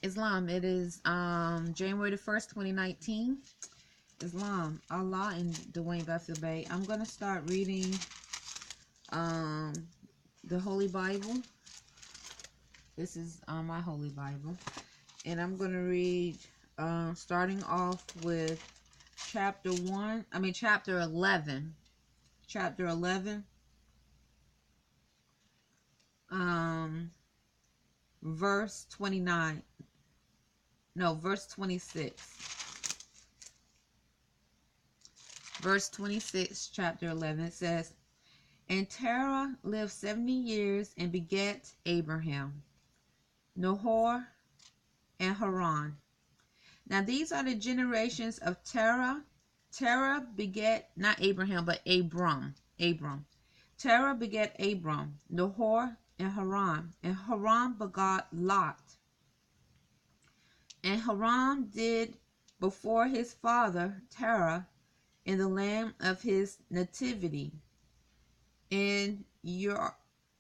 Islam. It is January the 1st, 2019. Islam, Allah, and Dwayne Arrington-Bey. I'm going to start reading the Holy Bible. This is my Holy Bible. And I'm going to read starting off with chapter 11. Chapter 11. Verse 29. No, verse 26. Verse 26, chapter 11, it says, "And Terah lived 70 years and begat Abraham, Nahor, and Haran. Now these are the generations of Terah. Terah begat, not Abraham, but Abram. Terah begat Abram, Nahor, and Haran. And Haran begot Lot. And Haran did before his father Terah in the land of his nativity, in Ur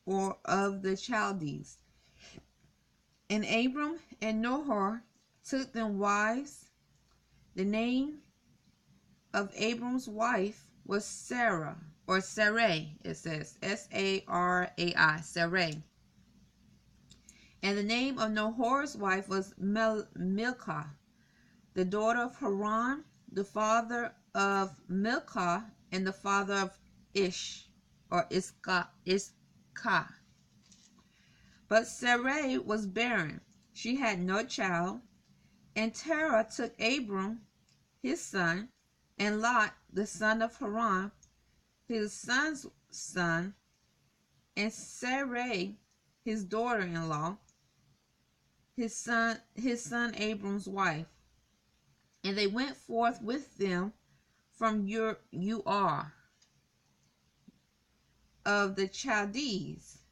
or of the Chaldees. And Abram and Nahor took them wives. The name of Abram's wife was Sarah, or Sarai, it says, Sarai, Sarai. And the name of Nahor's wife was Milcah, the daughter of Haran, the father of Milcah, and the father of Ish, or Iska. But Sarai was barren. She had no child. And Terah took Abram, his son, and Lot, the son of Haran, his son's son, and Sarai, his daughter-in-law, his son Abram's wife. And they went forth with them from Ur of the Chaldees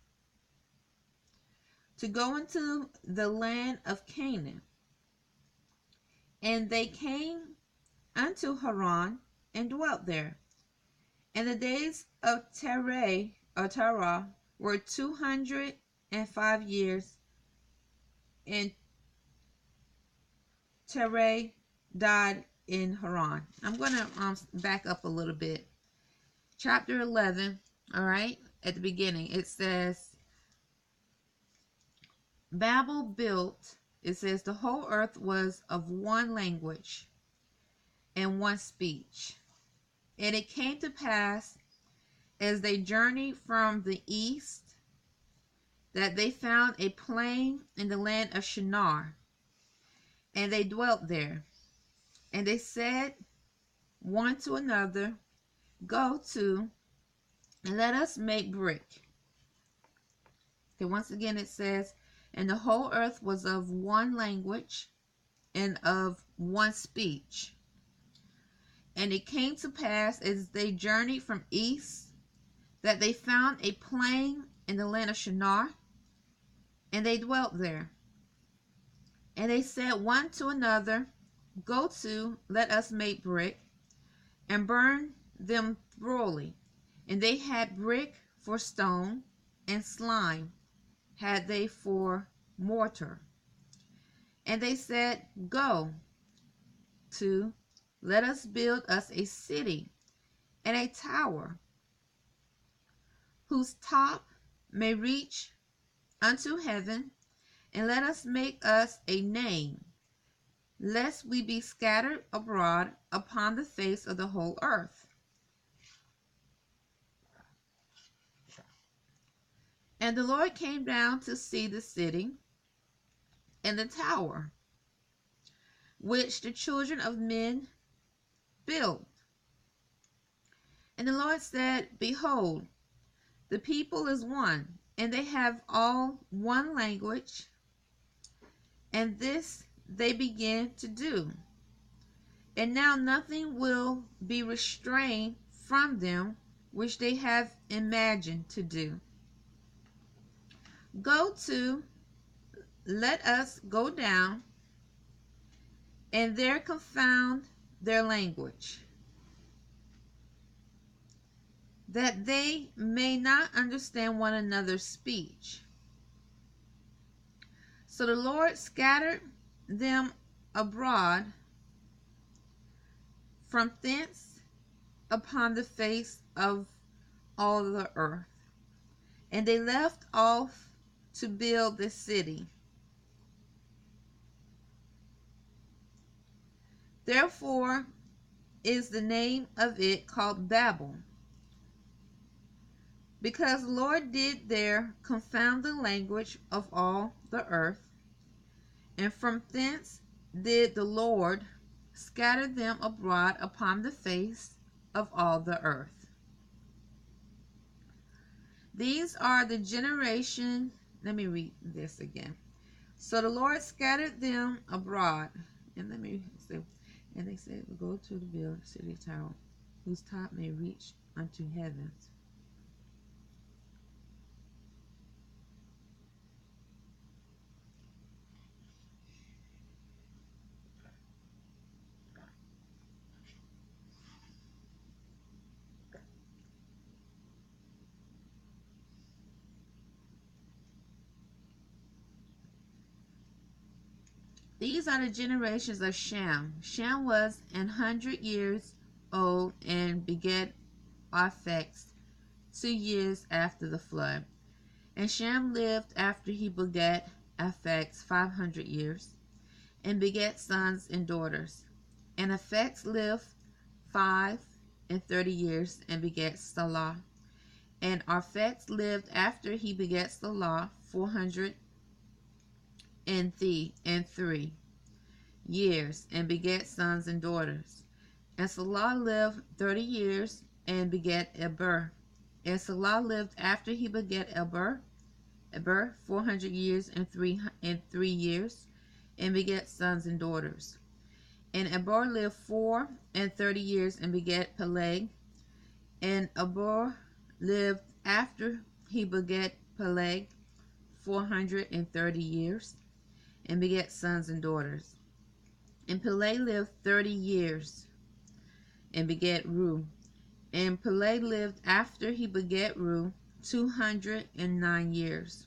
to go into the land of Canaan. And they came unto Haran and dwelt there. And the days of Terah were 205 years, and Terah died in Haran. I'm going to back up a little bit. Chapter 11, all right, at the beginning, it says, Babel built, it says, the whole earth was of one language and one speech. And it came to pass, as they journeyed from the east, that they found a plain in the land of Shinar, and they dwelt there. And they said one to another, Go to, and let us make brick. Okay, once again it says, and the whole earth was of one language and of one speech. And it came to pass, as they journeyed from east, that they found a plain in the land of Shinar, and they dwelt there. And they said one to another, Go to, let us make brick, and burn them thoroughly. And they had brick for stone, and slime had they for mortar. And they said, Go to, let us build us a city and a tower, whose top may reach unto heaven, and let us make us a name, lest we be scattered abroad upon the face of the whole earth. And the Lord came down to see the city and the tower, which the children of men built. And the Lord said, Behold, the people is one, and they have all one language, and this they begin to do. And now nothing will be restrained from them which they have imagined to do. Go to, let us go down, and there confound their language, that they may not understand one another's speech. So the Lord scattered them abroad from thence upon the face of all the earth. And they left off to build the city. Therefore is the name of it called Babel, because the Lord did there confound the language of all the earth, and from thence did the Lord scatter them abroad upon the face of all the earth. These are the generation. Let me read this again. So the Lord scattered them abroad. And let me say, and they said, "We'll go to the build city tower, whose top may reach unto heavens." These are the generations of Shem. Shem was 100 years old and begat Arphaxad 2 years after the flood. And Shem lived after he begat Arphaxad 500 years, and begat sons and daughters. And Arphaxad lived 35 years, and begat Salah. And Arphaxad lived after he begat Salah 403 years, and begat sons and daughters. And Salah lived 30 years, and begat Eber. And Salah lived after he begat Eber 400 years and 3 years, and begat sons and daughters. And Eber lived 30 years, and begat Peleg. And Eber lived after he begat Peleg 430 years, and begat sons and daughters. And Peleg lived 30 years, and begat Ru. And Peleg lived after he begat Ru 209 years,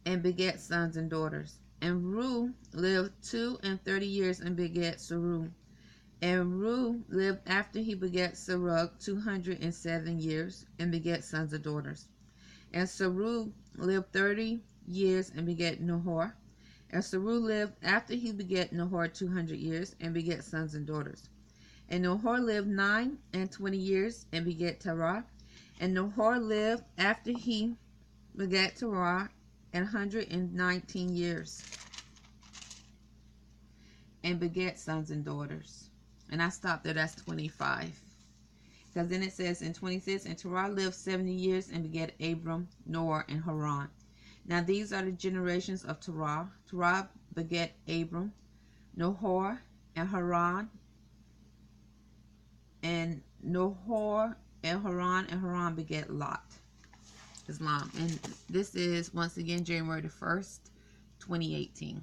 and begat sons and daughters. And Ru lived 32 years, and begat Serug. And Ru lived after he begat Serug 207 years, and begat sons and daughters. And Serug lived 30 years, and begat Nahor. And Serug lived after he begat Nahor 200 years, and begat sons and daughters. And Nahor lived 29 years, and begat Terah. And Nahor lived after he begat Terah 119 years, and begat sons and daughters. And I stopped there. That's 25. Because then it says in 26, and Terah lived 70 years, and begat Abram, Nor, and Haran. Now these are the generations of Terah. Terah begat Abram, Nahor, and Haran. And Nahor and Haran begat Lot. Islam. And this is once again January the 1st, 2018.